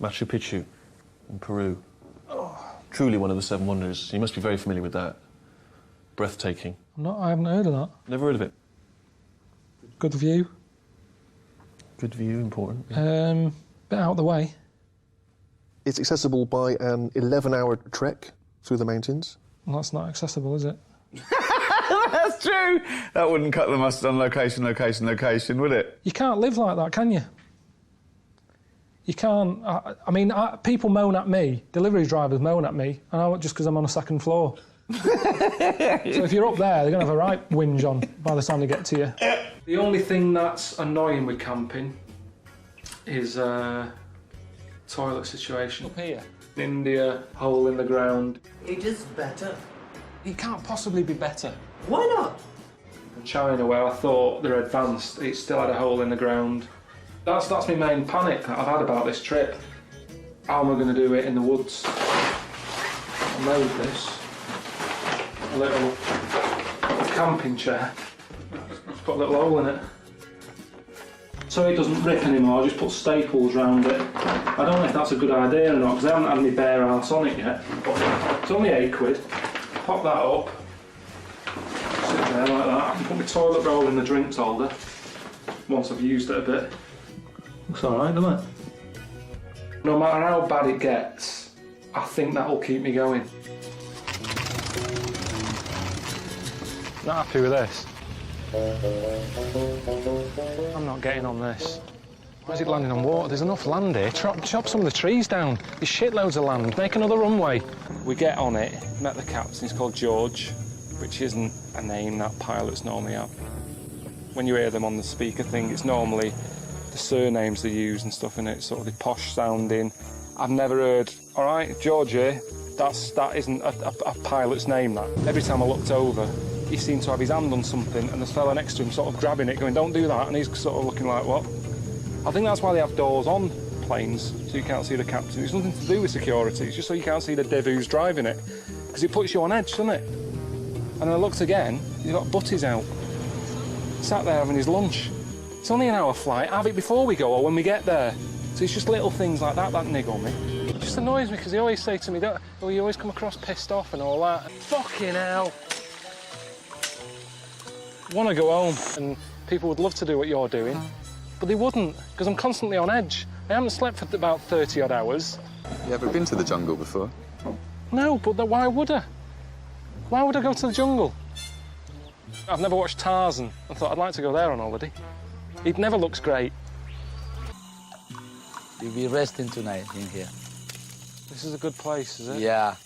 Machu Picchu in Peru. Oh, truly one of the seven wonders. You must be very familiar with that. Breathtaking. I haven't heard of that. Never heard of it? Good view. Good view, important. Yeah. Bit out of the way. It's accessible by an 11-hour trek through the mountains. Well, that's not accessible, is it? That's true. That wouldn't cut the mustard on location, would it? You can't live like that, can you? You can't. I mean, people moan at me, delivery drivers moan at me, and just because I'm on a second floor. So if you're up there, they're going to have a right whinge on by the time they get to you. The only thing that's annoying with camping is toilet situation. Up here. India, hole in the ground. It is better. It can't possibly be better. Why not? In China, where I thought they're advanced, it still had a hole in the ground. That's my main panic that I've had about this trip. How am I going to do it in the woods? I made this. A little camping chair. Just put a little hole in it. So it doesn't rip anymore, I just put staples around it. I don't know if that's a good idea or not, because I haven't had any bare arse on it yet. But it's only £8. Pop that up. Sit there like that. I can put my toilet roll in the drinks holder once I've used it a bit. Looks alright, doesn't it? No matter how bad it gets, I think that'll keep me going. Not happy with this. I'm not getting on this. Where's it landing on water? There's enough land here. Chop some of the trees down. There's shitloads of land. Make another runway. We get on it, met the captain, he's called George, which isn't a name that pilots normally have. When you hear them on the speaker thing, it's normally the surnames they use and stuff in it, sort of the posh sounding. I've never heard, all right, George here, that isn't a pilot's name, that. Every time I looked over, he seemed to have his hand on something and this fella next to him sort of grabbing it, going, don't do that, and he's sort of looking like, what? I think that's why they have doors on planes, so you can't see the captain. It's nothing to do with security, it's just so you can't see the div who's driving it, because it puts you on edge, doesn't it? And then I looked again, he's got butties out. Sat there having his lunch. It's only an hour flight, have it before we go or when we get there. So it's just little things like that niggle me. It just annoys me because they always say to me, oh, you always come across pissed off and all that. Fucking hell. I want to go home and people would love to do what you're doing, but they wouldn't because I'm constantly on edge. I haven't slept for about 30 odd hours. You ever been to the jungle before? No, but why would I? Why would I go to the jungle? I've never watched Tarzan. I thought I'd like to go there on holiday. It never looks great. You'll be resting tonight in here. This is a good place, is it? Yeah.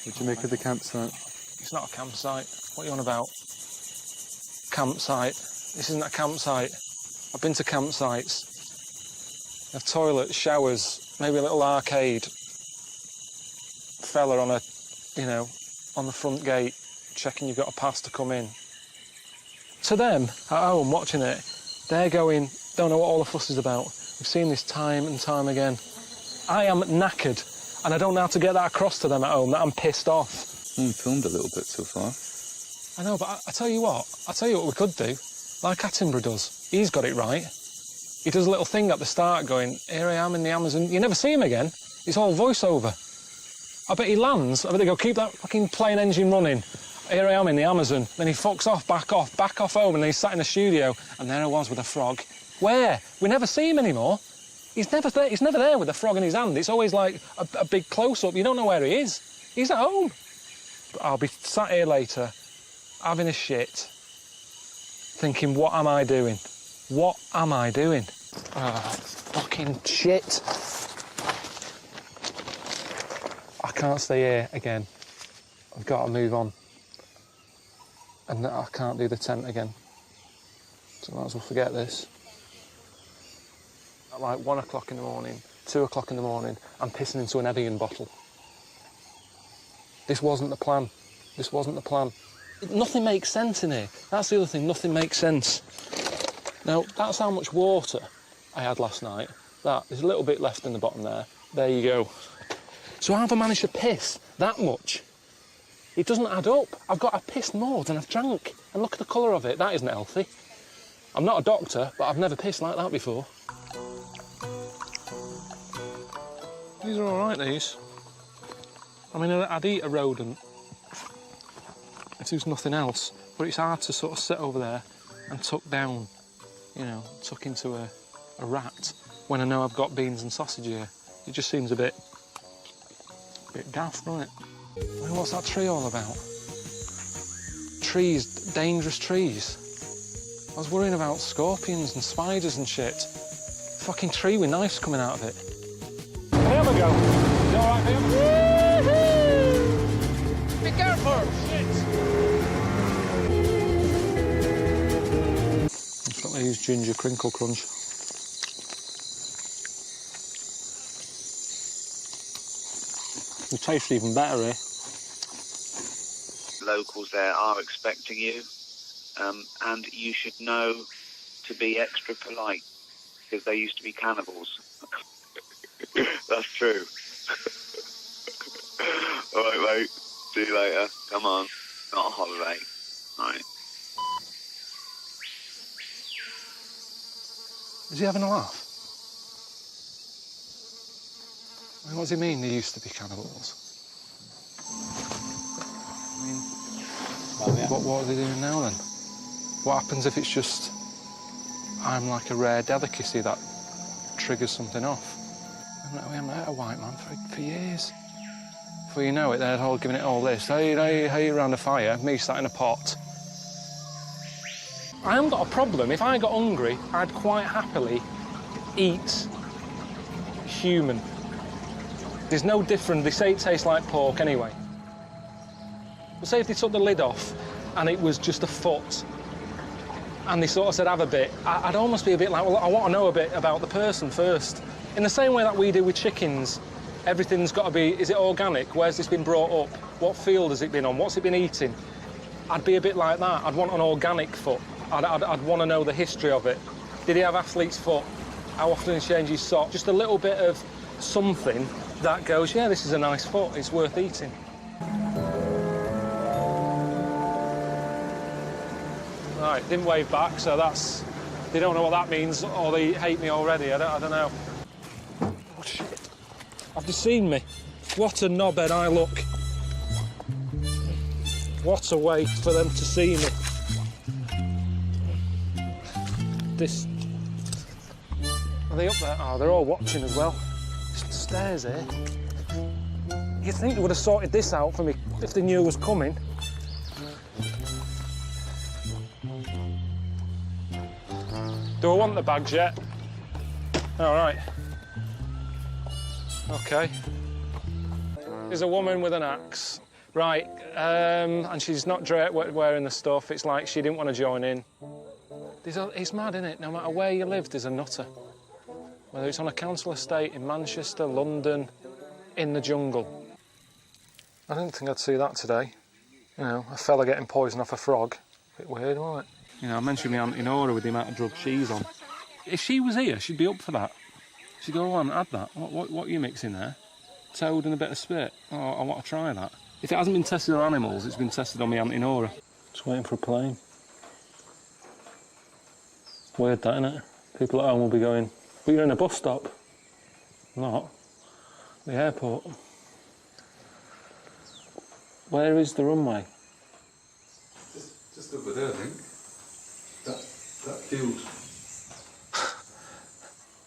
What do you make of the campsite? It's not a campsite. What are you on about? Campsite. This isn't a campsite. I've been to campsites. They have toilets, showers, maybe a little arcade. Fella on on the front gate, checking you've got a pass to come in. To them, at home, watching it, they're going, don't know what all the fuss is about. We've seen this time and time again. I am knackered, and I don't know how to get that across to them at home, that I'm pissed off. You filmed a little bit so far. I know, but I tell you what we could do, like Attenborough does. He's got it right. He does a little thing at the start going, here I am in the Amazon. You never see him again. It's all voiceover. I bet he lands, I bet they go, keep that fucking plane engine running. Here I am in the Amazon. Then he fucks off, back off home, and then he's sat in the studio, and there I was with a frog. Where? We never see him anymore. He's never there with a frog in his hand. It's always like a big close-up. You don't know where he is. He's at home. But I'll be sat here later, having a shit, thinking, what am I doing? What am I doing? Fucking shit. I can't stay here again. I've got to move on. And I can't do the tent again. So I might as well forget this. At like 1 o'clock in the morning, 2 o'clock in the morning, I'm pissing into an Evian bottle. This wasn't the plan. This wasn't the plan. Nothing makes sense in here. That's the other thing, nothing makes sense. Now, that's how much water I had last night. There's a little bit left in the bottom there. There you go. So how have I managed to piss that much It doesn't add up. I've got a pissed more than I've drank. And look at the colour of it. That isn't healthy. I'm not a doctor, but I've never pissed like that before. These are all right, these. I mean, I'd eat a rodent if there was nothing else, but it's hard to sort of sit over there and tuck down, you know, tuck into a rat when I know I've got beans and sausage here. It just seems a bit daft, doesn't it? I mean, what's that tree all about? Trees, dangerous trees. I was worrying about scorpions and spiders and shit. Fucking tree with knives coming out of it. Can I have a go? Is it all right, Liam? Woohoo! Be careful! Shit! I've got to use ginger crinkle crunch. It tastes even better here. Locals there are expecting you, and you should know to be extra polite, because they used to be cannibals. That's true. All right, mate. See you later. Come on. Not a holiday. All right. Is he having a laugh? I mean, what does he mean they used to be cannibals? I mean, what are they doing now then? What happens if it's just I'm like a rare delicacy that triggers something off? We haven't had a white man for years. Before you know it, they're all giving it all this. Hey, around a fire, me sat in a pot. I haven't got a problem. If I got hungry, I'd quite happily eat human. There's no different. They say it tastes like pork anyway. But say if they took the lid off and it was just a foot and they sort of said, have a bit, I'd almost be a bit like, well, I want to know a bit about the person first. In the same way that we do with chickens, everything's got to be, is it organic? Where's this been brought up? What field has it been on? What's it been eating? I'd be a bit like that. I'd want an organic foot. I'd want to know the history of it. Did he have athlete's foot? How often did he change his sock? Just a little bit of something that goes, yeah, this is a nice foot, it's worth eating. Right, didn't wave back, so that's... They don't know what that means, or they hate me already, I don't know. Oh, shit. Have you seen me? What a knobhead I look. What a way for them to see me. This... Are they up there? Oh, they're all watching as well. Stairs here. You'd think they would have sorted this out for me if they knew I was coming. Do I want the bags yet? All right. OK. There's a woman with an axe. Right, and she's not wearing the stuff. It's like she didn't want to join in. It's mad, isn't it? No matter where you live, there's a nutter. Whether it's on a council estate in Manchester, London, in the jungle. I didn't think I'd see that today. You know, a fella getting poisoned off a frog. A bit weird, wasn't it? You know, I mentioned my Auntie Nora with the amount of drugs she's on. If she was here, she'd be up for that. She'd go, oh, I haven't had that. What are you mixing there? Toad and a bit of spit. Oh, I want to try that. If it hasn't been tested on animals, it's been tested on my Auntie Nora. Just waiting for a plane. Weird that, innit? People at home will be going, but you're in a bus stop. Not. The airport. Where is the runway? Just over there, I think. That field.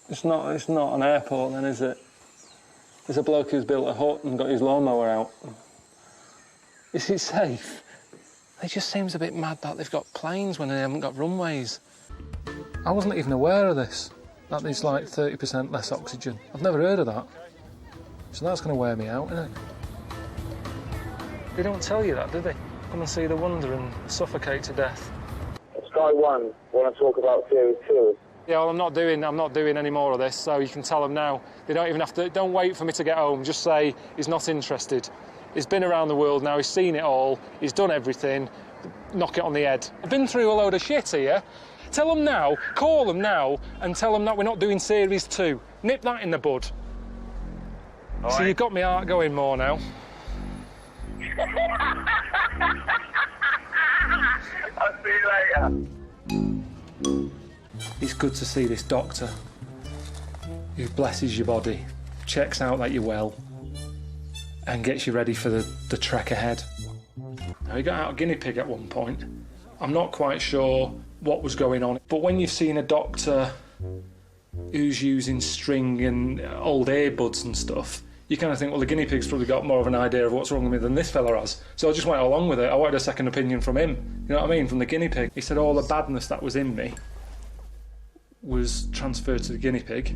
It's not an airport then, is it? There's a bloke who's built a hut and got his lawnmower out. Is it safe? It just seems a bit mad that they've got planes when they haven't got runways. I wasn't even aware of this, that there's like 30% less oxygen. I've never heard of that. So that's going to wear me out, isn't it? They don't tell you that, do they? Come and see the wonder and suffocate to death. Sky One, want to talk about Series 2? Yeah, well, I'm not doing any more of this, so you can tell them now. They don't even have to, don't wait for me to get home, just say he's not interested. He's been around the world now, he's seen it all, he's done everything, knock it on the head. I've been through a load of shit here. Tell them now, call them now, and tell them that we're not doing Series 2. Nip that in the bud. All right. So you've got my heart going more now. I'll see you later. It's good to see this doctor who blesses your body, checks out that you're well, and gets you ready for the trek ahead. Now, he got out a guinea pig at one point. I'm not quite sure what was going on, but when you've seen a doctor who's using string and old earbuds and stuff, you kind of think, well, the guinea pig's probably got more of an idea of what's wrong with me than this fella has. So I just went along with it. I wanted a second opinion from him, you know what I mean, from the guinea pig. He said all the badness that was in me was transferred to the guinea pig.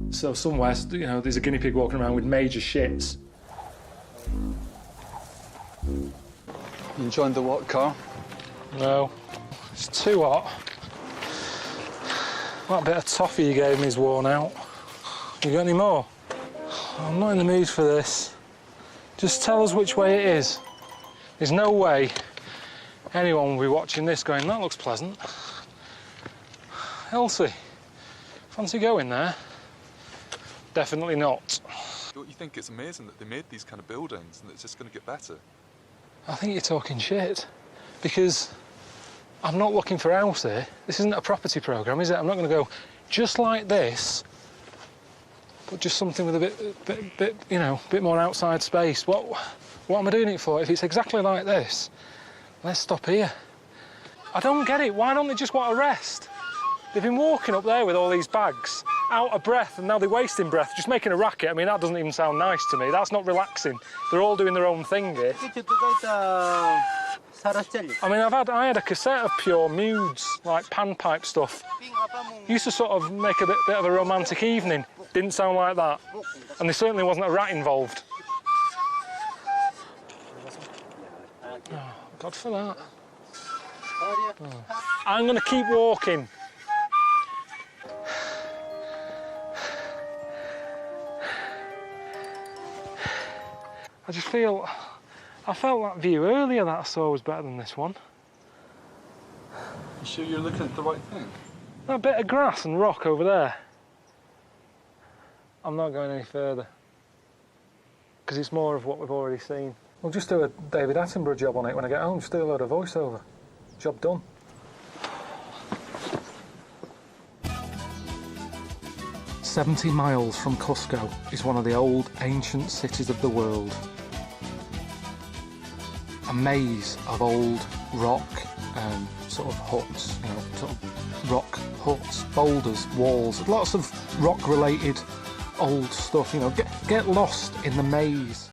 So somewhere, you know, there's a guinea pig walking around with major shits. You enjoying the walk, Carl? No, it's too hot. That bit of toffee you gave me is worn out. You got any more? I'm not in the mood for this. Just tell us which way it is. There's no way anyone will be watching this going, that looks pleasant. Elsie, fancy going there? Definitely not. Don't you think it's amazing that they made these kind of buildings and it's just going to get better? I think you're talking shit, because I'm not looking for a house here. This isn't a property programme, is it? I'm not going to go just like this, but just something with a bit, you know, a bit more outside space. What am I doing it for? If it's exactly like this, let's stop here. I don't get it. Why don't they just want a rest? They've been walking up there with all these bags, out of breath, and now they're wasting breath, just making a racket. I mean, that doesn't even sound nice to me. That's not relaxing. They're all doing their own thing here. I mean, I had a cassette of pure moods, like panpipe stuff. Used to sort of make a bit of a romantic evening. Didn't sound like that. And there certainly wasn't a rat involved. Oh, God for that. Oh. I'm going to keep walking. I just feel... I felt that view earlier that I saw was better than this one. You sure you're looking at the right thing? That bit of grass and rock over there. I'm not going any further, because it's more of what we've already seen. We'll just do a David Attenborough job on it when I get home, just do a load of voiceover. Job done. "70 miles from Cusco is one of the old ancient cities of the world. A maze of old rock sort of huts, you know, sort of rock huts, boulders, walls, lots of rock-related old stuff, you know. Get lost in the maze.